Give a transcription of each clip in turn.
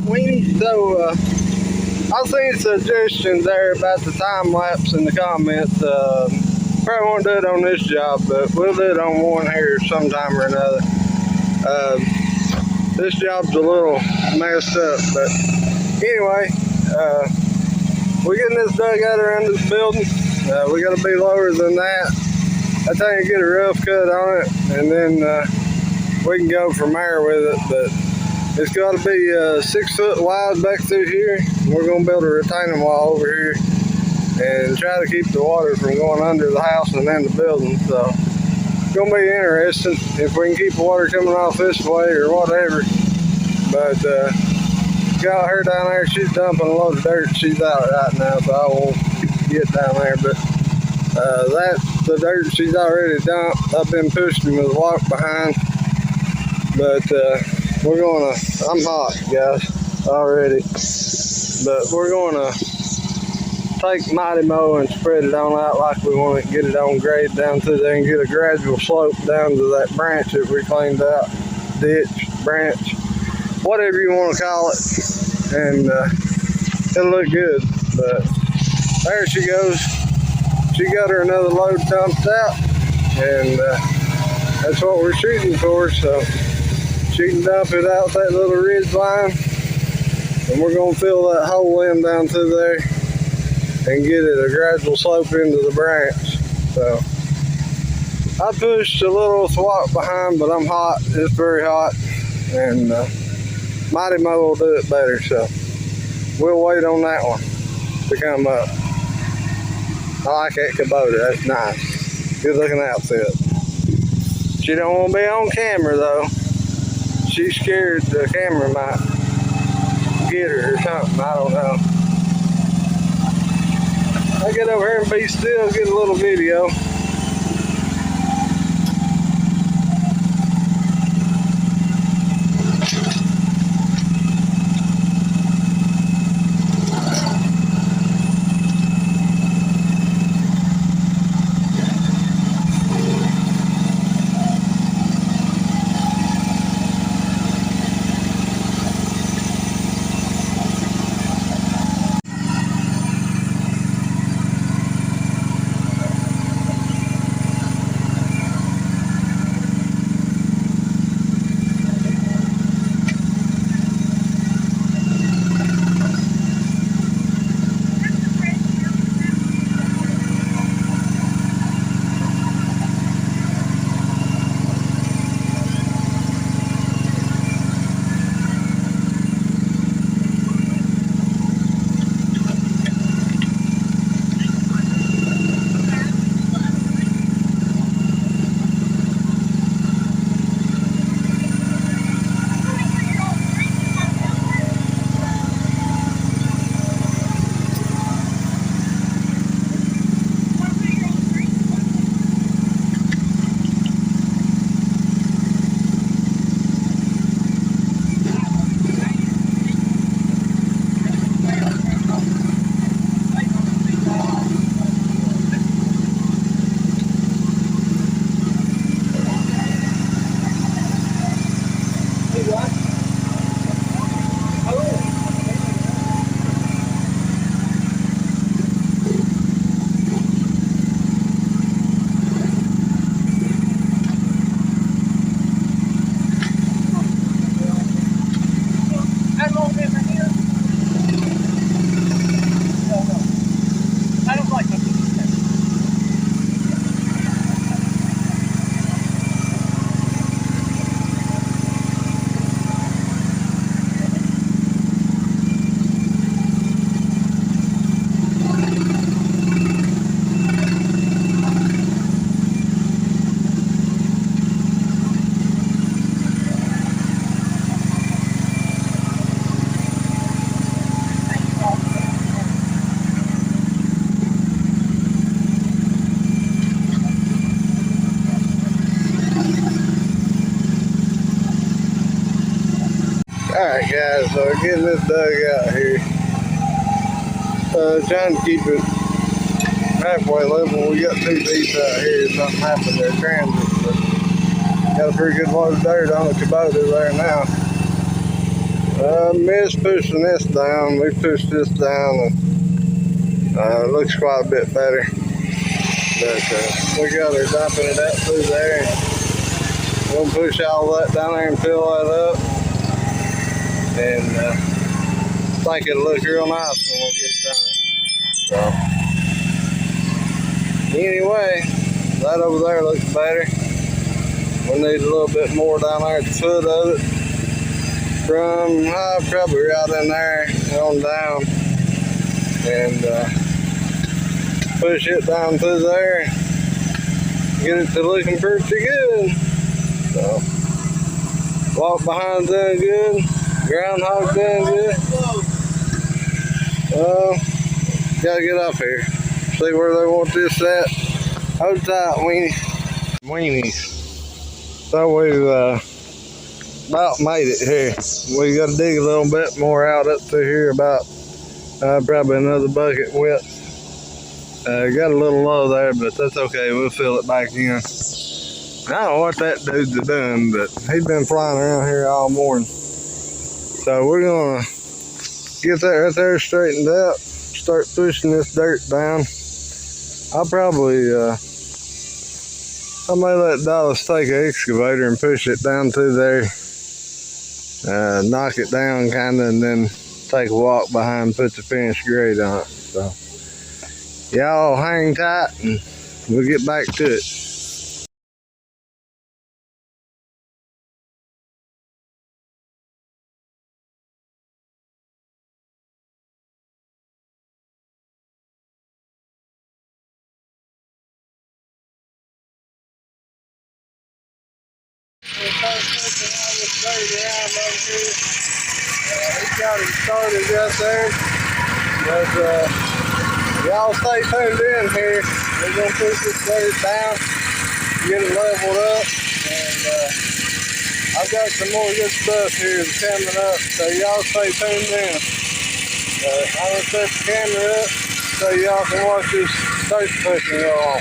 Weenie. So I seen suggestions there about the time lapse in the comments. Probably won't do it on this job, but we'll do it on one here sometime or another. This job's a little messed up, but anyway, we're getting this dugout around this building. We got to be lower than that. I think get a rough cut on it, and then we can go from there with it. But it's got to be 6 foot wide back through here. We're going to build a retaining wall over here and try to keep the water from going under the house and in the building. So it's going to be interesting if we can keep the water coming off this way or whatever. But got her down there. She's dumping a load of dirt. She's out right now, so I won't get down there. But that's the dirt she's already dumped. I've been pushing with a walk behind. But we're gonna, I'm hot, guys, already. But we're gonna take Mighty Mow and spread it on out like we want it, get it on grade down to there and get a gradual slope down to that branch that we cleaned out, ditch, branch, whatever you want to call it. And it'll look good. But there she goes. She got her another load dumped out, and that's what we're shooting for. So she can dump it out that little ridge line, and we're going to fill that hole in down to there and get it a gradual slope into the branch. So I pushed a little swat behind, but I'm hot. It's very hot, and Mighty Mow will do it better. So we'll wait on that one to come up. I like that Kubota. That's nice. Good looking outfit. She don't want to be on camera though. She's scared the camera might get her or something. I don't know. I'll get over here and be still, get a little video. Alright guys, so we're getting this dugout here. Trying to keep it halfway level. We got too deep out here. Something happened there, transit. But got a pretty good load of dirt on the Kubota there now. Missed pushing this down. We pushed this down and it looks quite a bit better. But we got her dumping it up through there. We'll push all that down there and fill that up. And I think it'll look real nice when we get it done. So, anyway, that over there looks better. We need a little bit more down there at the foot of it. From probably right in there on down. And push it down through there. Get it to looking pretty good. So, walk behind doing good. Groundhog doing good. Gotta get up here. See where they want this at. Hold tight, weenies. So we've about made it here. We gotta dig a little bit more out up to here, about probably another bucket width. Got a little low there, but that's okay. We'll fill it back in. I don't know what that dude's doing, but he's been flying around here all morning. So we're gonna get that right there straightened out, start pushing this dirt down. I may let Dallas take an excavator and push it down through there, knock it down kinda, and then take a walk behind, put the finished grade on it. So y'all hang tight and we'll get back to it. We'll start pushing all this dirt around over here. He got it started right there. But y'all stay tuned in here. We're going to push this dirt down, get it leveled up, and I've got some more good stuff here coming up, so y'all stay tuned in. I'm going to set the camera up so y'all can watch this dirt pushing go on.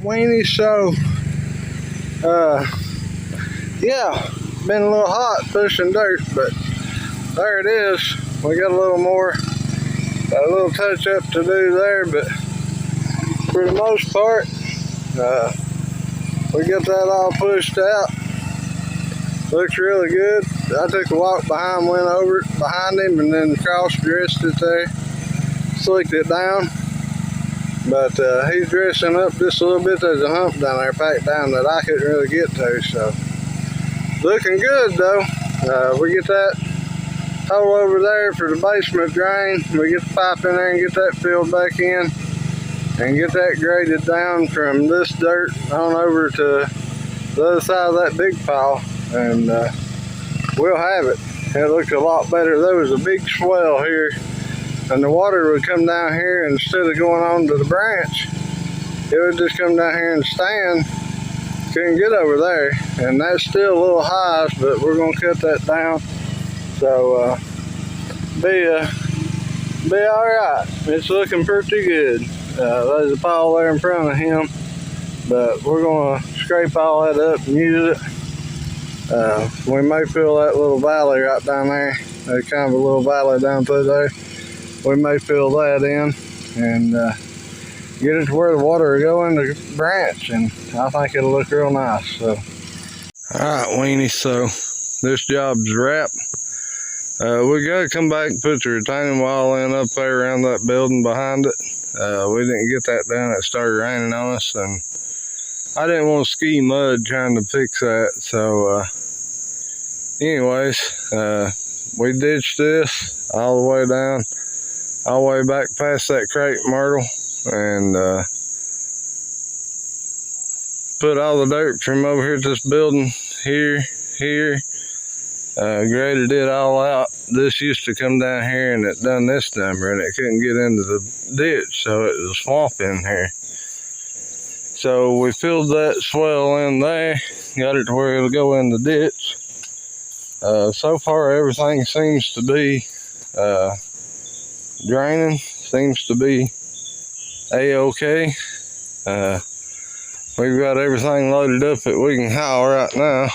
weenie, so yeah, been a little hot pushing dirt, but there it is. We got a little more, a little touch up to do there, but for the most part, we got that all pushed out. Looks really good. I took a walk behind, went over it behind him, and then cross-dressed it there, slicked it down. But he's dressing up just a little bit. There's a hump down there packed down that I couldn't really get to, so looking good though. We get that hole over there for the basement drain. We get the pipe in there and get that filled back in and get that graded down from this dirt on over to the other side of that big pile, and we'll have it. It looks a lot better. There was a big swell here, and the water would come down here, and instead of going on to the branch, it would just come down here and stand. Couldn't get over there, and that's still a little high, but we're gonna cut that down So be all right. It's looking pretty good. There's a pile there in front of him, but we're gonna scrape all that up and use it. We may fill that little valley right down there. There's kind of a little valley down through there. We may fill that in and get it to where the water will go in the branch, and I think it'll look real nice. So, all right, Weenie. So this job's wrapped. We gotta come back and put the retaining wall in up there around that building behind it. We didn't get that done. It started raining on us, and I didn't want to ski mud trying to fix that. So anyways, we ditched this all the way down, all the way back past that crepe myrtle, and put all the dirt from over here to this building here, graded it all out. This used to come down here and it done this number, and it couldn't get into the ditch, so it was a swamp in here. So we filled that swell in there, got it to where it'll go in the ditch. So far everything seems to be draining, seems to be a-okay. We've got everything loaded up that we can haul right now.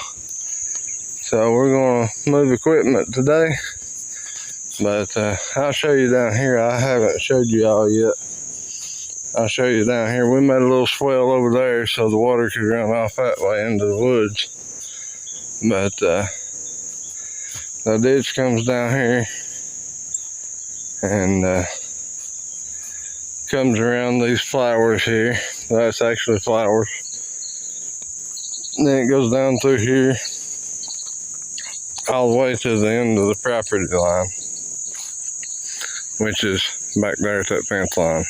So we're gonna move equipment today, but I'll show you down here. I haven't showed you all yet. I'll show you down here. We made a little swell over there so the water could run off that way into the woods. But the ditch comes down here and comes around these flowers here. That's actually flowers. And then it goes down through here all the way to the end of the property line, which is back there at that fence line.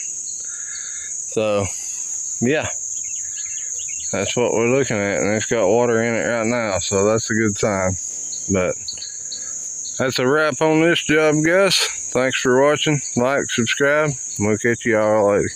So yeah, that's what we're looking at, and it's got water in it right now, so that's a good sign. But that's a wrap on this job, guys. Thanks for watching. Like, subscribe, and we'll catch you all later.